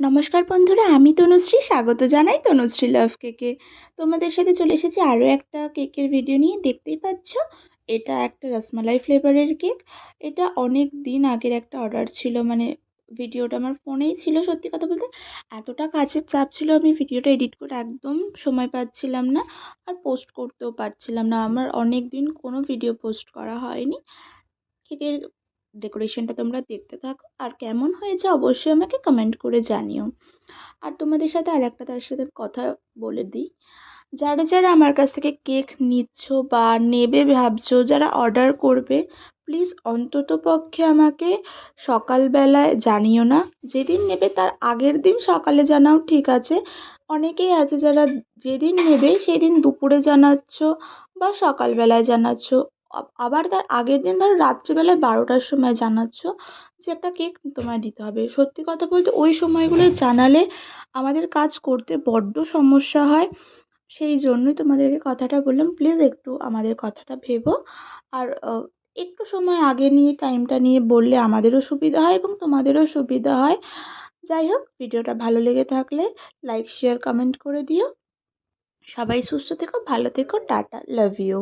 নমস্কার বন্ধুরা, আমি তনুশ্রী স্বাগত জানাই তনুশ্রী লাভ কেকে। তোমাদের সাথে চলে এসেছি আরও একটা কেকের ভিডিও নিয়ে। দেখতেই পাচ্ছ, এটা একটা রসমালাই ফ্লেভারের কেক। এটা অনেক দিন আগের একটা অর্ডার ছিল, মানে ভিডিওটা আমার ফোনেই ছিল। সত্যি কথা বলতে এতটা কাজের চাপ ছিল, আমি ভিডিওটা এডিট করে একদম সময় পাচ্ছিলাম না, আর পোস্ট করতেও পারছিলাম না। আমার অনেক দিন কোনো ভিডিও পোস্ট করা হয়নি। কেকের ডেকোরেশনটা তোমরা দেখতে থাকো, আর কেমন হয়েছে অবশ্যই আমাকে কমেন্ট করে জানিও। আর তোমাদের সাথে আর একটা তার সাথে কথা বলে দিই, যারা যারা আমার কাছ থেকে কেক নিচ্ছ বা নেবে ভাবছো, যারা অর্ডার করবে, প্লিজ অন্তত পক্ষে আমাকে সকালবেলায় জানিও না। যেদিন নেবে তার আগের দিন সকালে জানাও, ঠিক আছে। অনেকেই আছে যারা যেদিন নেবে সেদিন দুপুরে জানাচ্ছ বা সকালবেলায় জানাচ্ছ, আবার তার আগের দিন ধরো রাত্রিবেলায় 12টার সময় জানাচ্ছ যে একটা কেক তোমায় দিতে হবে। সত্যি কথা বলতে ওই সময়গুলো জানালে আমাদের কাজ করতে বড্ড সমস্যা হয়। সেই জন্যই তোমাদেরকে কথাটা বললাম, প্লিজ একটু আমাদের কথাটা ভেবো। আর একটু সময় আগে নিয়ে টাইমটা নিয়ে বললে আমাদেরও সুবিধা হয় এবং তোমাদেরও সুবিধা হয়। যাই হোক, ভিডিওটা ভালো লেগে থাকলে লাইক শেয়ার কমেন্ট করে দিও। সবাই সুস্থ থেকো, ভালো থেকো, টাটা, লাভ ইউ।